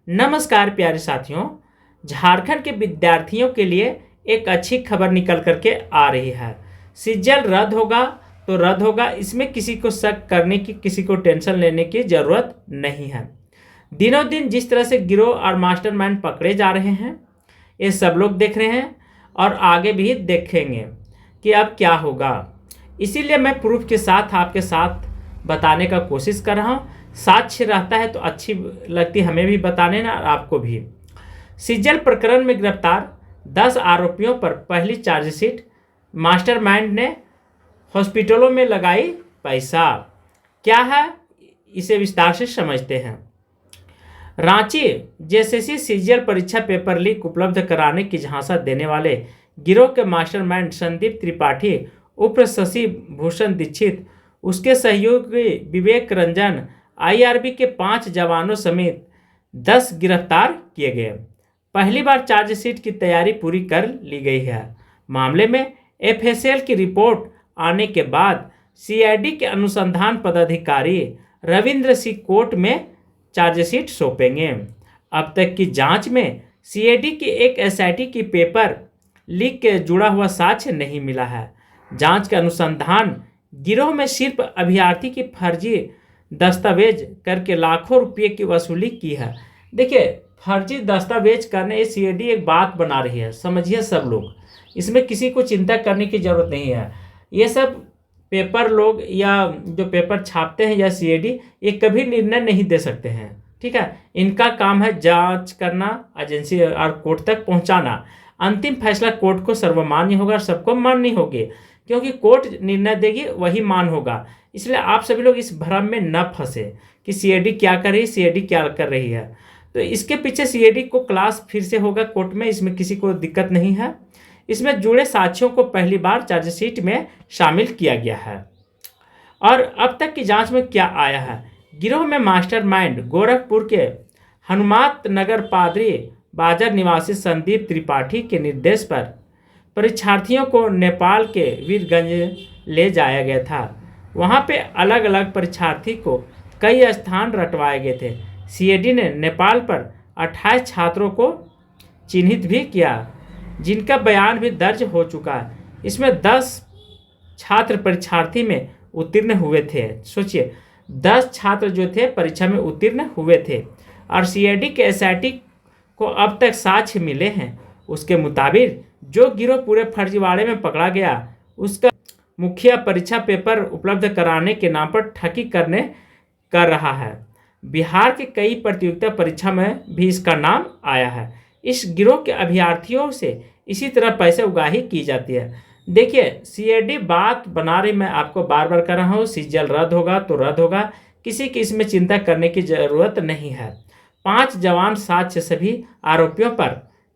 नमस्कार प्यारे साथियों। झारखंड के विद्यार्थियों के लिए एक अच्छी खबर निकल करके आ रही है। सीजल रद्द होगा तो रद्द होगा, इसमें किसी को शक करने की, किसी को टेंशन लेने की ज़रूरत नहीं है। दिनों दिन जिस तरह से गिरोह और मास्टरमाइंड पकड़े जा रहे हैं, ये सब लोग देख रहे हैं और आगे भी देखेंगे कि अब क्या होगा। इसीलिए मैं प्रूफ के साथ आपके साथ बताने का कोशिश कर रहा हूँ। साक्ष्य रहता है तो अच्छी लगती हमें भी बताने ना, और आपको भी। सीजल प्रकरण में गिरफ्तार 10 आरोपियों पर पहली चार्जशीट। मास्टरमाइंड ने हॉस्पिटलों में लगाई पैसा। क्या है, इसे विस्तार से समझते हैं। रांची जेएसएससी सीजीएल परीक्षा पेपर लीक उपलब्ध कराने की झांसा देने वाले गिरोह के मास्टरमाइंड संदीप त्रिपाठी उर्फ शशि भूषण दीक्षित, उसके सहयोगी विवेक रंजन, आईआरबी के 5 जवानों समेत 10 गिरफ्तार किए गए। पहली बार चार्जशीट की तैयारी पूरी कर ली गई है। मामले में एफएसएल की रिपोर्ट आने के बाद सीआईडी के अनुसंधान पदाधिकारी रविंद्र सिंह कोर्ट में चार्जशीट सौंपेंगे। अब तक की जांच में सीआईडी की एक एसआईटी की पेपर लीक के जुड़ा हुआ साक्ष्य नहीं मिला है। जांच के अनुसंधान गिरोह में सिर्फ अभ्यर्थी की फर्जी दस्तावेज करके लाखों रुपये की वसूली की है। देखिए, फर्जी दस्तावेज करने सीआईडी एक बात बना रही है, समझिए सब लोग। इसमें किसी को चिंता करने की ज़रूरत नहीं है। ये सब पेपर लोग या जो पेपर छापते हैं या सीआईडी, ये कभी निर्णय नहीं दे सकते हैं। ठीक है, इनका काम है जांच करना, एजेंसी और कोर्ट तक पहुंचाना। अंतिम फैसला कोर्ट को सर्वमान्य होगा, सबको मान्य होगी, क्योंकि कोर्ट निर्णय देगी वही मान होगा। इसलिए आप सभी लोग इस भ्रम में न फंसे कि सीआईडी क्या कर रही है, सीआईडी क्या कर रही है। तो इसके पीछे सीआईडी को क्लास फिर से होगा कोर्ट में, इसमें किसी को दिक्कत नहीं है। इसमें जुड़े साक्ष्यों को पहली बार चार्जशीट में शामिल किया गया है। और अब तक की जांच में क्या आया है। गिरोह में मास्टरमाइंड गोरखपुर के हनुमात नगर पादरी बाजार निवासी संदीप त्रिपाठी के निर्देश पर परीक्षार्थियों को नेपाल के वीरगंज ले जाया गया था। वहां पे अलग अलग परीक्षार्थी को कई स्थान रटवाए गए थे। सीआईडी ने नेपाल पर 28 छात्रों को चिन्हित भी किया, जिनका बयान भी दर्ज हो चुका है। इसमें 10 छात्र परीक्षार्थी में उत्तीर्ण हुए थे। सोचिए, 10 छात्र जो थे परीक्षा में उत्तीर्ण हुए थे। और सीआईडी के एसआईटी को अब तक साक्ष्य मिले हैं, उसके मुताबिक जो गिरोह पूरे फर्जीवाड़े में पकड़ा गया, उसका मुखिया परीक्षा पेपर उपलब्ध कराने के नाम पर ठगी कर रहा है। बिहार के कई प्रतियोगिता परीक्षा में भी इसका नाम आया है। इस गिरोह के अभ्यर्थियों से इसी तरह पैसे उगाही की जाती है। देखिए, सीआईडी बात बना रही, मैं आपको बार बार कर रहा हूँ, सीजल रद्द होगा तो रद्द होगा, किसी की इसमें चिंता करने की ज़रूरत नहीं है। 5 जवान साक्ष्य सभी आरोपियों पर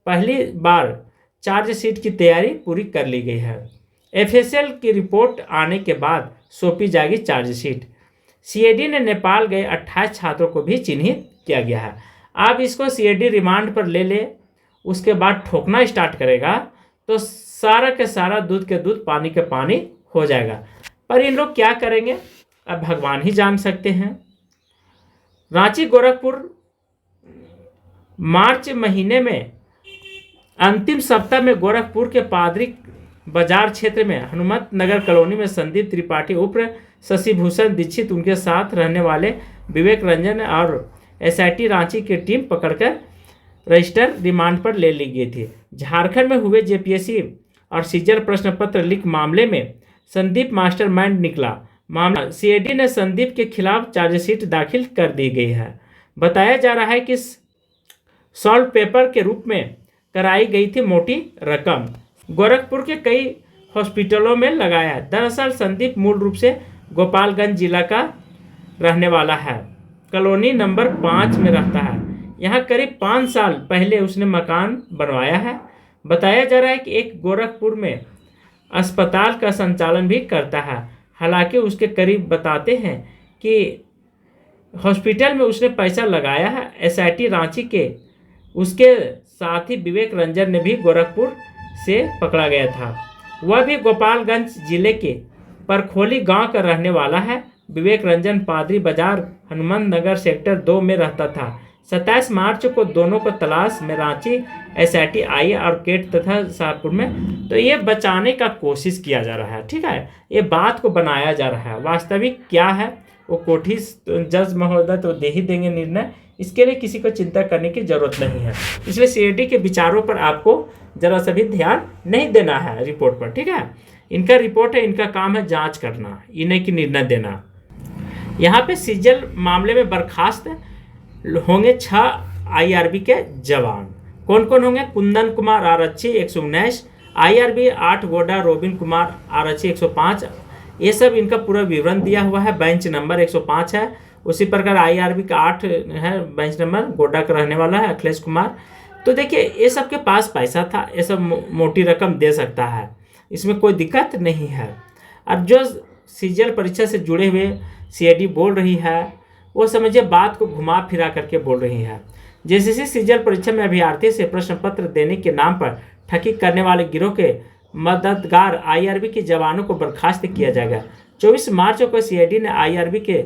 पहली बार चार्जशीट की तैयारी पूरी कर ली गई है। एफएसएल की रिपोर्ट आने के बाद सौंपी जाएगी चार्जशीट। सीआईडी ने नेपाल गए 28 छात्रों को भी चिन्हित किया गया है। अब इसको सीआईडी रिमांड पर ले उसके बाद ठोकना स्टार्ट करेगा तो सारा के सारा दूध के दूध, पानी के पानी हो जाएगा। पर इन लोग क्या करेंगे, अब भगवान ही जान सकते हैं। रांची गोरखपुर मार्च महीने में अंतिम सप्ताह में गोरखपुर के पादरी बाजार क्षेत्र में हनुमत नगर कॉलोनी में संदीप त्रिपाठी उर्फ शशि भूषण दीक्षित, उनके साथ रहने वाले विवेक रंजन और एसआईटी रांची की टीम पकड़कर रजिस्टर रिमांड पर ले ली गई थी। झारखंड में हुए जेपीएससी और सीजल प्रश्न पत्र लीक मामले में संदीप मास्टरमाइंड निकला। मामला सीआईडी ने संदीप के खिलाफ चार्जशीट दाखिल कर दी गई है। बताया जा रहा है कि सॉल्व पेपर के रूप में कराई गई थी मोटी रकम। गोरखपुर के कई हॉस्पिटलों में लगाया। दरअसल संदीप मूल रूप से गोपालगंज जिला का रहने वाला है। कॉलोनी नंबर 5 में रहता है। यहाँ करीब 5 साल पहले उसने मकान बनवाया है। बताया जा रहा है कि एक गोरखपुर में अस्पताल का संचालन भी करता है। हालांकि उसके करीब बताते हैं कि हॉस्पिटल में उसने पैसा लगाया है। एसआईटी रांची के उसके साथी विवेक रंजन ने भी गोरखपुर से पकड़ा गया था। वह भी गोपालगंज जिले के परखोली गांव का रहने वाला है। विवेक रंजन पादरी बाजार हनुमान नगर सेक्टर 2 में रहता था। 27 मार्च को दोनों को तलाश में रांची एसआईटी आई और केट तथा शाहपुर में। तो ये बचाने का कोशिश किया जा रहा है, ठीक है, ये बात को बनाया जा रहा है। वास्तविक क्या है वो कोठी जज महोदय तो दे ही देंगे निर्णय, इसके लिए किसी को चिंता करने की जरूरत नहीं है। इसलिए सीआईडी के विचारों पर आपको जरा सा भी ध्यान नहीं देना है रिपोर्ट पर, ठीक है। इनका रिपोर्ट है, इनका काम है जांच करना, इन्हें की निर्णय देना। यहाँ पे सीजल मामले में बर्खास्त होंगे 6 आईआरबी के जवान। कौन कौन होंगे? कुंदन कुमार आरक्षी 119, आईआरबी 8 गोडा रोबिन कुमार आरक्षी 105। ये सब इनका पूरा विवरण दिया हुआ है, बेंच नंबर 105 है। उसी प्रकार आईआरबी का 8 है बेंच नंबर, गोडा का रहने वाला है अखिलेश कुमार। तो देखिए ये सब के पास पैसा था, ये सब मोटी रकम दे सकता है, इसमें कोई दिक्कत नहीं है। अब जो सीजल परीक्षा से जुड़े हुए सीआईडी बोल रही है वो समझिए बात को घुमा फिरा करके बोल रही है। जैसे सीजल परीक्षा में अभ्यर्थी से प्रश्न पत्र देने के नाम पर ठगी करने वाले गिरोह के मददगार आईआरबी के जवानों को बर्खास्त किया जाएगा। 24 मार्च को सीआईडी ने आईआरबी के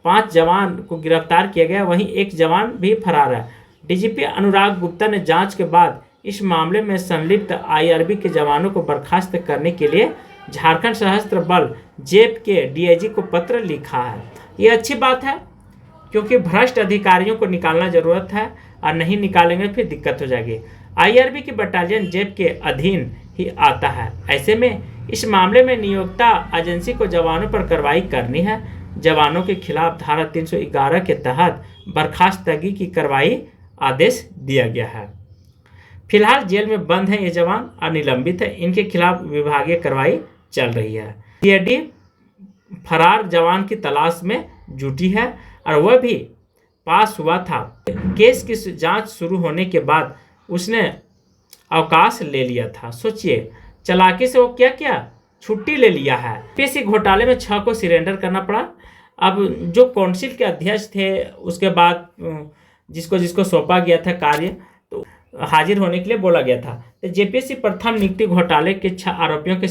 5 जवान को गिरफ्तार किया गया, वहीं एक जवान भी फरार है। डीजीपी अनुराग गुप्ता ने जांच के बाद इस मामले में संलिप्त आईआरबी के जवानों को बर्खास्त करने के लिए झारखंड सशस्त्र बल जेप के डीआईजी को पत्र लिखा है। ये अच्छी बात है, क्योंकि भ्रष्ट अधिकारियों को निकालना जरूरत है और नहीं निकालेंगे फिर दिक्कत हो जाएगी। आईआरबी की बटालियन जेप के अधीन ही आता है। ऐसे में इस मामले में नियोक्ता एजेंसी को जवानों पर कार्रवाई करनी है। जवानों के खिलाफ धारा 311 के तहत बर्खास्तगी की कार्रवाई आदेश दिया गया है। फिलहाल जेल में बंद हैं ये जवान और निलंबित है, इनके खिलाफ विभागीय कार्रवाई चल रही है। सीआईडी फरार जवान की तलाश में जुटी है और वह भी पास हुआ था। केस की जांच शुरू होने के बाद उसने अवकाश ले लिया था। सोचिए चालाकी से वो क्या किया, छुट्टी ले लिया है। पीएससी घोटाले में 6 को सरेंडर करना पड़ा। अब जो काउंसिल के अध्यक्ष थे उसके बाद जिसको जिसको सौंपा गया था कार्य तो हाजिर होने के लिए बोला गया था। तो जेपीएससी प्रथम नियुक्ति घोटाले के 6 आरोपियों के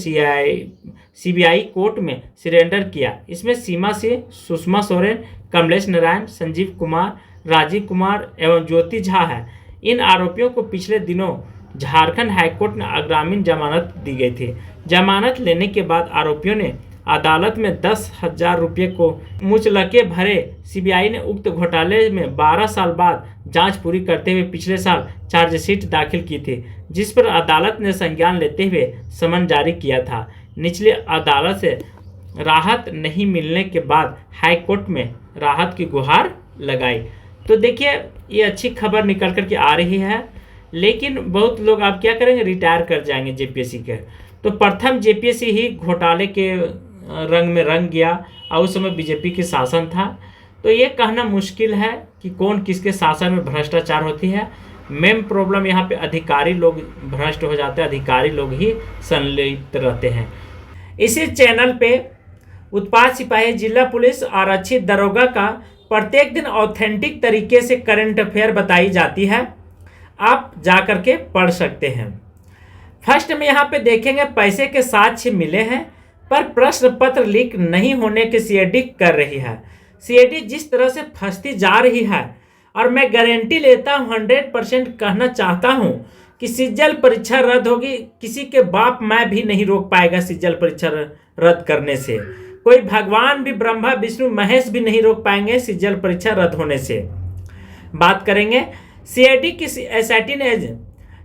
सीबीआई कोर्ट में सरेंडर किया। इसमें सीमा सिंह, सुषमा सोरेन, कमलेश नारायण, संजीव कुमार, राजीव कुमार एवं ज्योति झा है। इन आरोपियों को पिछले दिनों झारखंड हाईकोर्ट ने अग्रिम जमानत दी गई थी। जमानत लेने के बाद आरोपियों ने अदालत में 10,000 रुपये को मुचलके भरे। सीबीआई ने उक्त घोटाले में 12 साल बाद जांच पूरी करते हुए पिछले साल चार्जशीट दाखिल की थी, जिस पर अदालत ने संज्ञान लेते हुए समन जारी किया था। निचली अदालत से राहत नहीं मिलने के बाद हाईकोर्ट में राहत की गुहार लगाई। तो देखिए ये अच्छी खबर निकल कर के आ रही है, लेकिन बहुत लोग आप क्या करेंगे, रिटायर कर जाएंगे जेपीएससी के। तो प्रथम जेपीएससी ही घोटाले के रंग में रंग गया और उस समय बीजेपी की शासन था। तो ये कहना मुश्किल है कि कौन किसके शासन में भ्रष्टाचार होती है। मेन प्रॉब्लम यहाँ पे अधिकारी लोग भ्रष्ट हो जाते हैं, अधिकारी लोग ही संलिप्त रहते हैं। इसी चैनल पे उत्पाद सिपाही, जिला पुलिस, आरक्षी, दरोगा का प्रत्येक दिन ऑथेंटिक तरीके से करंट अफेयर बताई जाती है, आप जा कर के पढ़ सकते हैं। फर्स्ट में यहाँ पे देखेंगे पैसे के साक्ष्य मिले हैं पर प्रश्न पत्र लीक नहीं होने की सीआईडी कर रही है। सीआईडी जिस तरह से फंसती जा रही है, और मैं गारंटी लेता हूँ 100% कहना चाहता हूँ कि सीजल परीक्षा रद्द होगी। किसी के बाप मैं भी नहीं रोक पाएगा सीजल परीक्षा रद्द करने से। कोई भगवान भी, ब्रह्मा विष्णु महेश भी नहीं रोक पाएंगे सीजल परीक्षा रद्द होने से। बात करेंगे सीआईडी की एसआईटी ने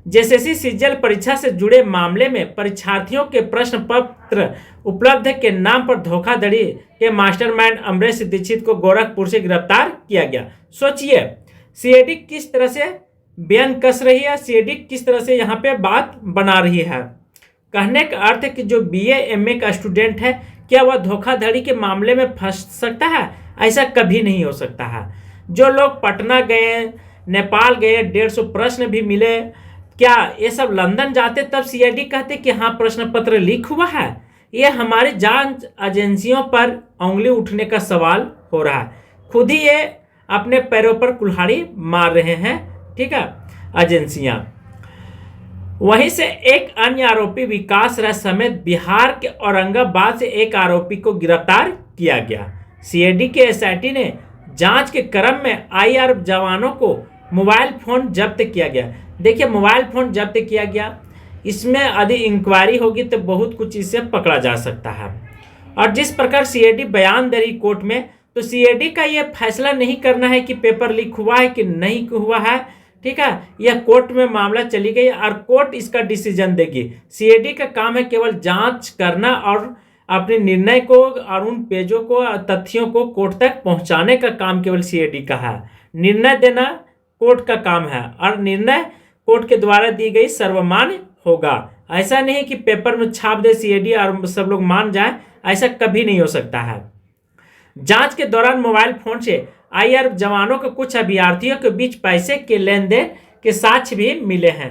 जेएसएससी सीजल परीक्षा से जुड़े मामले में परीक्षार्थियों के प्रश्न पत्र उपलब्ध के नाम पर धोखाधड़ी के मास्टरमाइंड अमरेश दीक्षित को गोरखपुर से गिरफ्तार किया गया। सोचिए सीआईडी किस तरह से बयान कस रही है, सीआईडी किस तरह से यहाँ पे बात बना रही है। कहने का अर्थ है कि जो बीए एमए का स्टूडेंट है, क्या वह धोखाधड़ी के मामले में फंस सकता है? ऐसा कभी नहीं हो सकता है। जो लोग पटना गए, नेपाल गए, 150 प्रश्न भी मिले, क्या ये सब लंदन जाते तब सीआईडी कहते कि हाँ प्रश्न पत्र लीक हुआ है? ये हमारी जांच एजेंसियों पर उंगली उठने का सवाल हो रहा है। खुद ही ये अपने पैरों पर कुल्हाड़ी मार रहे हैं, ठीक है, एजेंसियां। वहीं से एक अन्य आरोपी विकास राय समेत बिहार के औरंगाबाद से एक आरोपी को गिरफ्तार किया गया। सीआईडी के एसआईटी ने जांच के क्रम में आईआर जवानों को मोबाइल फोन जब्त किया गया। देखिए मोबाइल फोन जब्त किया गया, इसमें यदि इंक्वायरी होगी तो बहुत कुछ इससे पकड़ा जा सकता है। और जिस प्रकार सीआईडी बयान दे रही कोर्ट में, तो सीआईडी का यह फैसला नहीं करना है कि पेपर लीक हुआ है कि नहीं हुआ है, ठीक है। यह कोर्ट में मामला चली गई और कोर्ट इसका डिसीजन देगी। सीआईडी का काम है केवल जांच करना और अपने निर्णय को और उन पेजों को तथ्यों को कोर्ट तक पहुंचाने का काम केवल सीआईडी का है। निर्णय देना कोर्ट का काम है और निर्णय कोर्ट के द्वारा दी गई सर्वमान्य होगा। ऐसा नहीं कि पेपर में छाप दे सीआईडी और सब लोग मान जाए, ऐसा कभी नहीं हो सकता है। जांच के दौरान मोबाइल फोन से आईआर जवानों के कुछ अभ्यर्थियों के बीच पैसे के लेन देन के साक्ष्य भी मिले हैं।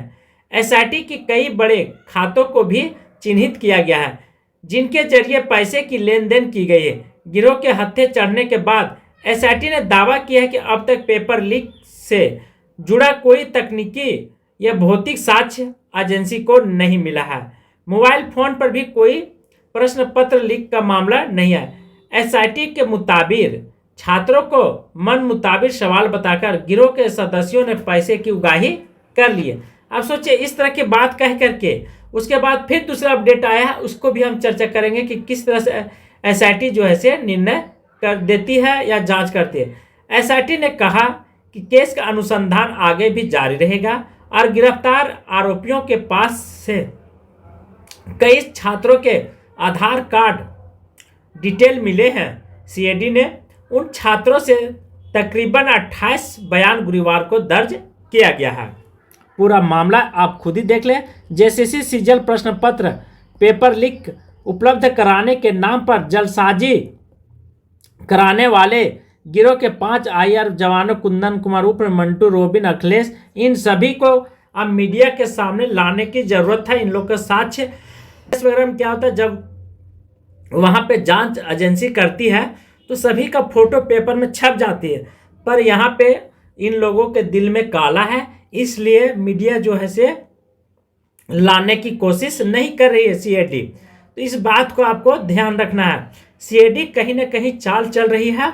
एसआईटी के कई बड़े खातों को भी चिन्हित किया गया है जिनके जरिए पैसे की लेन देन की गई है। गिरोह के हत्थे चढ़ने के बाद एसआईटी ने दावा किया है कि अब तक पेपर लीक से जुड़ा कोई तकनीकी या भौतिक साक्ष्य एजेंसी को नहीं मिला है। मोबाइल फोन पर भी कोई प्रश्न पत्र लीक का मामला नहीं है। एसआईटी के मुताबिक छात्रों को मन मुताबिक सवाल बताकर गिरोह के सदस्यों ने पैसे की उगाही कर लिए। अब सोचिए इस तरह की बात कह करके उसके बाद फिर दूसरा अपडेट आया है, उसको भी हम चर्चा करेंगे कि किस तरह से एसआईटी जो है से निर्णय कर देती है या जांच करती है। एसआईटी ने कहा कि केस का अनुसंधान आगे भी जारी रहेगा और गिरफ्तार आरोपियों के पास से कई छात्रों के आधार कार्ड डिटेल मिले हैं। सीआईडी ने उन छात्रों से तकरीबन 28 बयान गुरुवार को दर्ज किया गया है। पूरा मामला आप खुद ही देख लें। जेसीसी सीजल प्रश्न पत्र पेपर लीक उपलब्ध कराने के नाम पर जलसाजी कराने वाले गिरोह के 5 आईआर जवानों कुंदन कुमार उर्फ मंटू, रोबिन, अखिलेश, इन सभी को अब मीडिया के सामने लाने की जरूरत है। इन लोग का साक्ष्य वगैरह में क्या होता है, जब वहां पे जांच एजेंसी करती है तो सभी का फोटो पेपर में छप जाती है, पर यहाँ पे इन लोगों के दिल में काला है, इसलिए मीडिया जो है से लाने की कोशिश नहीं कर रही है सीआईडी। तो इस बात को आपको ध्यान रखना है। सीआईडी कहीं ना कहीं चाल चल रही है,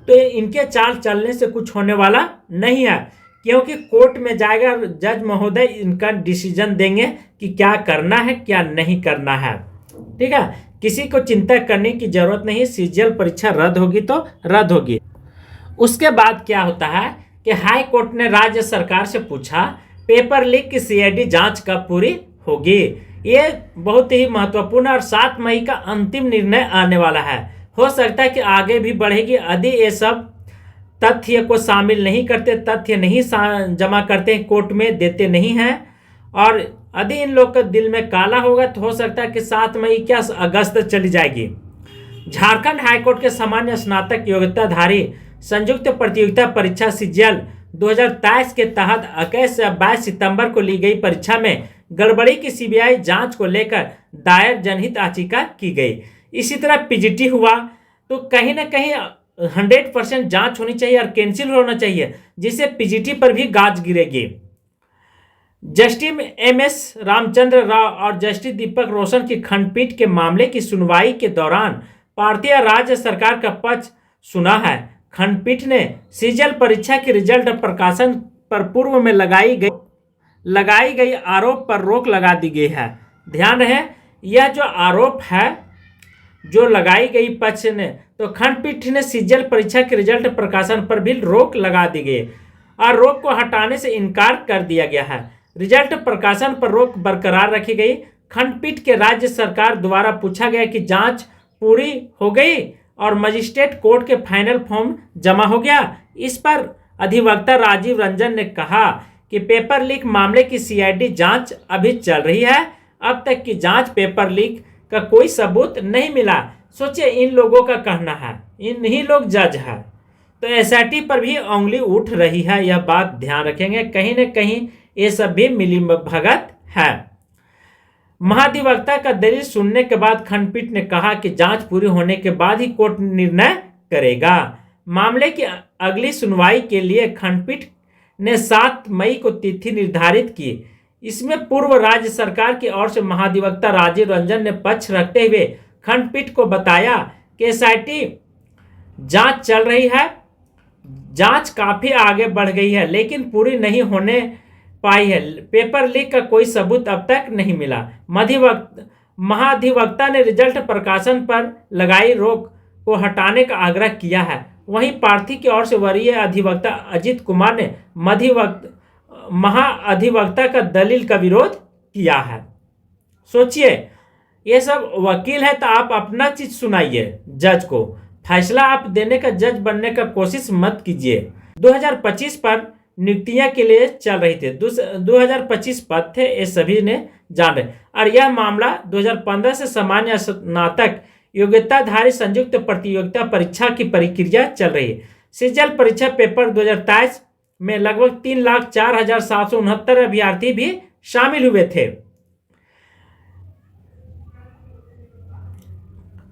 तो इनके चाल चलने से कुछ होने वाला नहीं है, क्योंकि कोर्ट में जाएगा, जज महोदय इनका डिसीजन देंगे कि क्या करना है क्या नहीं करना है, ठीक है। किसी को चिंता करने की जरूरत नहीं। सीजीएल परीक्षा रद्द होगी तो रद्द होगी। उसके बाद क्या होता है कि हाई कोर्ट ने राज्य सरकार से पूछा पेपर लीक की सीआईडी जांच कब पूरी होगी। ये बहुत ही महत्वपूर्ण और 7 मई का अंतिम निर्णय आने वाला है। हो सकता है कि आगे भी बढ़ेगी यदि ये सब तथ्य को शामिल नहीं करते, तथ्य नहीं जमा करते, कोर्ट में देते नहीं हैं, और यदि इन लोग के दिल में काला होगा तो हो सकता है कि 7 मई क्या अगस्त चली जाएगी। झारखंड हाईकोर्ट के सामान्य स्नातक योग्यताधारी संयुक्त प्रतियोगिता परीक्षा सीजीएल 2023 के तहत 21 से 22 सितंबर को ली गई परीक्षा में गड़बड़ी की सीबीआई जांच को लेकर दायर जनहित याचिका की गई। इसी तरह पीजीटी हुआ तो कहीं ना कहीं 100% जांच होनी चाहिए और कैंसिल होना चाहिए, जिससे पीजीटी पर भी गाज गिरेगी। जस्टिस एमएस रामचंद्र राव और जस्टिस दीपक रोशन की खंडपीठ के मामले की सुनवाई के दौरान भारतीय राज्य सरकार का पक्ष सुना है। खंडपीठ ने सीजीएल परीक्षा के रिजल्ट प्रकाशन पर पूर्व में लगाई गई आरोप पर रोक लगा दी गई है। ध्यान रहे, यह जो आरोप है जो लगाई गई पक्ष ने, तो खंडपीठ ने सीजीएल परीक्षा के रिजल्ट प्रकाशन पर भी रोक लगा दी गई और रोक को हटाने से इनकार कर दिया गया है। रिजल्ट प्रकाशन पर रोक बरकरार रखी गई। खंडपीठ के राज्य सरकार द्वारा पूछा गया कि जांच पूरी हो गई और मजिस्ट्रेट कोर्ट के फाइनल फॉर्म जमा हो गया। इस पर अधिवक्ता राजीव रंजन ने कहा कि पेपर लीक मामले की सीआईडी जांच अभी चल रही है। अब तक की जांच पेपर लीक का कोई सबूत नहीं मिला। सोचिए, इन लोगों का कहना है, इन्हीं लोग जज है, तो एसआईटी पर भी उंगली उठ रही है। यह बात ध्यान रखेंगे, कहीं न कहीं ये सब भी मिलीभगत है। महाधिवक्ता का दलील सुनने के बाद खंडपीठ ने कहा कि जांच पूरी होने के बाद ही कोर्ट निर्णय करेगा। मामले की अगली सुनवाई के लिए खंडपीठ ने 7 मई को तिथि निर्धारित की। इसमें पूर्व राज्य सरकार की ओर से महाधिवक्ता राजीव रंजन ने पक्ष रखते हुए खंडपीठ को बताया कि एसआईटी जांच चल रही है, जांच काफी आगे बढ़ गई है लेकिन पूरी नहीं होने पाई है। पेपर लीक का कोई सबूत अब तक नहीं मिला। महाधिवक्ता ने रिजल्ट प्रकाशन पर लगाई रोक को हटाने का आग्रह किया है। वहीं प्रार्थी की ओर से वरीय अधिवक्ता अजीत कुमार ने महाअधिवक्ता का दलील का विरोध किया है। सोचिए, ये सब वकील है तो आप अपना चीज सुनाइए जज को, फैसला आप देने का जज बनने का कोशिश मत कीजिए। 2025 पर नियुक्तियां के लिए चल रही थी, 2025 पद थे, ये सभी ने जान रहे। और यह मामला 2015 से सामान्य स्नातक योग्यताधारी संयुक्त प्रतियोगिता परीक्षा की प्रक्रिया चल रही है। सीजल परीक्षा पेपर 2023 में लगभग 3,04,769 अभ्यर्थी भी शामिल हुए थे।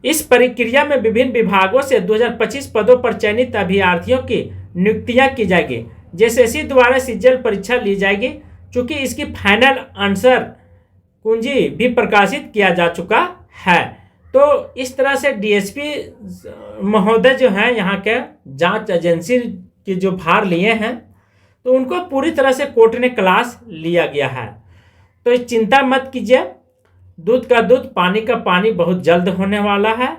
इस प्रक्रिया में विभिन्न विभागों से 2025 पदों पर चयनित अभ्यर्थियों की नियुक्तियां की जाएगी। जेएसएससी द्वारा सीजल परीक्षा ली जाएगी। चूंकि इसकी फाइनल आंसर कुंजी भी प्रकाशित किया जा चुका है। तो इस तरह से डीएसपी महोदय जो हैं यहाँ के जांच एजेंसी के जो भार लिए हैं, तो उनको पूरी तरह से कोर्ट ने क्लास लिया गया है। तो चिंता मत कीजिए, दूध का दूध पानी का पानी बहुत जल्द होने वाला है।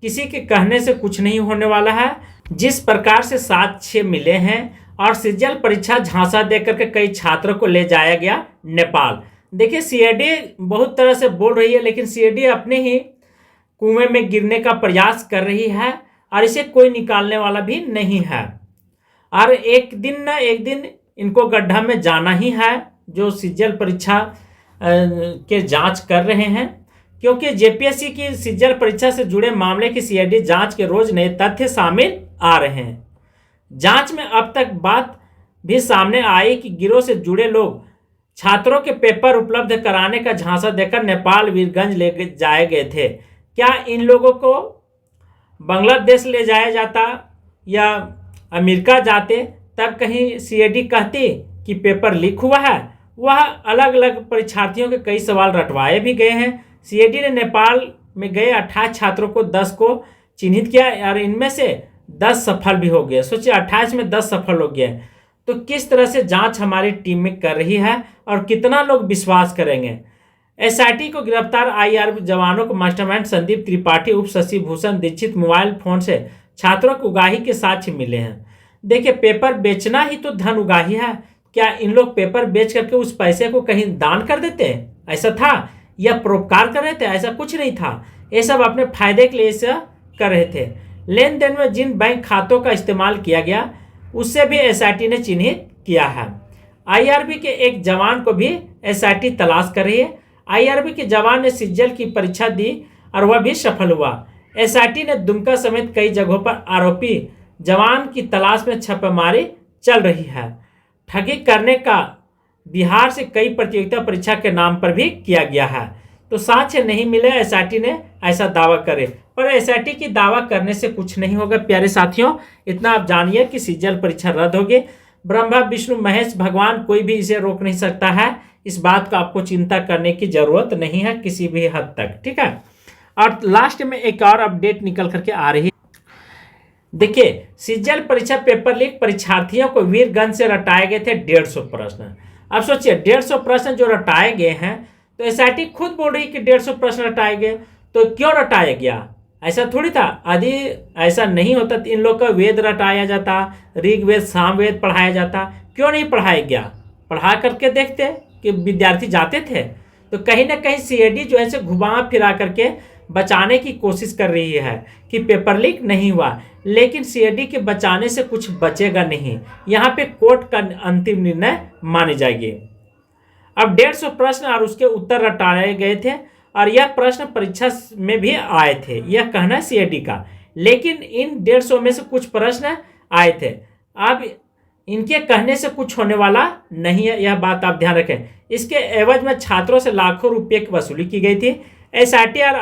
किसी के कहने से कुछ नहीं होने वाला है। जिस प्रकार से साक्ष्य मिले हैं और सीजल परीक्षा झांसा देकर के कई छात्रों को ले जाया गया नेपाल। देखिए, सीआईडी बहुत तरह से बोल रही है लेकिन सीआईडी अपने ही कुएं में गिरने का प्रयास कर रही है और इसे कोई निकालने वाला भी नहीं है। और एक दिन ना एक दिन इनको गड्ढा में जाना ही है, जो सीजल परीक्षा के जांच कर रहे हैं। क्योंकि जेपीएससी की सीजल परीक्षा से जुड़े मामले की सीआईडी जांच के रोज नए तथ्य सामने आ रहे हैं। जांच में अब तक बात भी सामने आई कि गिरोह से जुड़े लोग छात्रों के पेपर उपलब्ध कराने का झांसा देकर नेपाल वीरगंज ले जाए गए थे। क्या इन लोगों को बांग्लादेश ले जाया जाता या अमेरिका जाते, तब कहीं सीआईडी कहती कि पेपर लीक हुआ है? वह अलग अलग परीक्षार्थियों के कई सवाल रटवाए भी गए हैं। सीआईडी ने नेपाल में गए 28 छात्रों को 10 को चिन्हित किया और इनमें से 10 सफल भी हो गए। सोचिए, 28 में 10 सफल हो गए। तो किस तरह से जांच हमारी टीम में कर रही है और कितना लोग विश्वास करेंगे। एसआईटी को गिरफ्तार आईआरबी जवानों को मास्टरमाइंड संदीप त्रिपाठी उप शशि भूषण दीक्षित मोबाइल फोन से छात्रों को उगाही के साक्ष्य मिले हैं। देखिए, पेपर बेचना ही तो धन उगाही है। क्या इन लोग पेपर बेच करके उस पैसे को कहीं दान कर देते हैं? ऐसा था या परोपकार कर रहे थे? ऐसा कुछ नहीं था। ये सब अपने फायदे के लिए ऐसा कर रहे थे। लेन देन में जिन बैंक खातों का इस्तेमाल किया गया उससे भी एसआईटी ने चिन्हित किया है। आईआरबी के एक जवान को भी एसआईटी तलाश कर रही है। आईआरबी के जवान ने सीजल की परीक्षा दी और वह भी सफल हुआ। एसआईटी ने दुमका समेत कई जगहों पर आरोपी जवान की तलाश में छापेमारी चल रही है। ठगी करने का बिहार से कई प्रतियोगिता परीक्षा के नाम पर भी किया गया है। तो साक्ष्य नहीं मिले, एसआईटी ने ऐसा दावा करे, पर एसआईटी की दावा करने से कुछ नहीं होगा। प्यारे साथियों, इतना आप जानिए कि सीजल परीक्षा रद्द होगी। ब्रह्मा विष्णु महेश भगवान कोई भी इसे रोक नहीं सकता है। इस बात को आपको चिंता करने की जरूरत नहीं है किसी भी हद तक, ठीक है। और लास्ट में एक और अपडेट निकल करके आ रही है। देखिए, सीजल परीक्षा पेपर लीक परीक्षार्थियों को वीरगंज से रटाए गए थे 150 प्रश्न। अब सोचिए, 150 प्रश्न जो रटाए गए हैं, तो एसआईटी खुद बोल रही कि 150 प्रश्न रटाए गए। तो क्यों रटाया गया? ऐसा थोड़ी था। यदि ऐसा नहीं होता तो इन लोग का वेद रटाया जाता, ऋग्वेद सामवेद पढ़ाया जाता। क्यों नहीं पढ़ाया गया? पढ़ा करके देखते कि विद्यार्थी जाते थे। तो कहीं ना कहीं सीआईडी जो है घुमा फिरा करके बचाने की कोशिश कर रही है कि पेपर लीक नहीं हुआ। लेकिन सीआईडी के बचाने से कुछ बचेगा नहीं। यहाँ पे कोर्ट का अंतिम निर्णय माने जाएगी। अब 150 प्रश्न और उसके उत्तर रटाए गए थे और यह प्रश्न परीक्षा में भी आए थे, यह कहना है सीआईडी का। लेकिन इन 150 में से कुछ प्रश्न आए थे। अब इनके कहने से कुछ होने वाला नहीं है, यह बात आप ध्यान रखें। इसके एवज में छात्रों से लाखों रुपये की वसूली की गई थी। एसआईटी और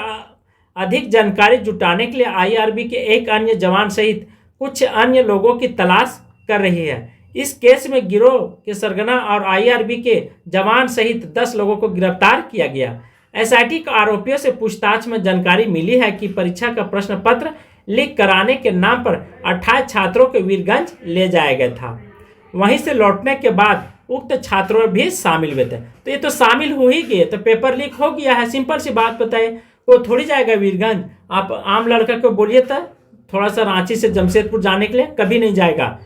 अधिक जानकारी जुटाने के लिए आईआरबी के एक अन्य जवान सहित कुछ अन्य लोगों की तलाश कर रही है। इस केस में गिरोह के सरगना और आईआरबी के जवान सहित 10 लोगों को गिरफ्तार किया गया। एसआईटी के आरोपियों से पूछताछ में जानकारी मिली है कि परीक्षा का प्रश्न पत्र लीक कराने के नाम पर 28 छात्रों को वीरगंज ले जाया गया था। वहीं से लौटने के बाद उक्त छात्रों भी शामिल हुए थे। तो ये तो शामिल हो ही गए, तो पेपर लीक हो गया है, सिंपल सी बात बताइए। कोई थोड़ी जाएगा वीरगंज। आप आम लड़का को बोलिए तो थोड़ा सा रांची से जमशेदपुर जाने के लिए कभी नहीं जाएगा।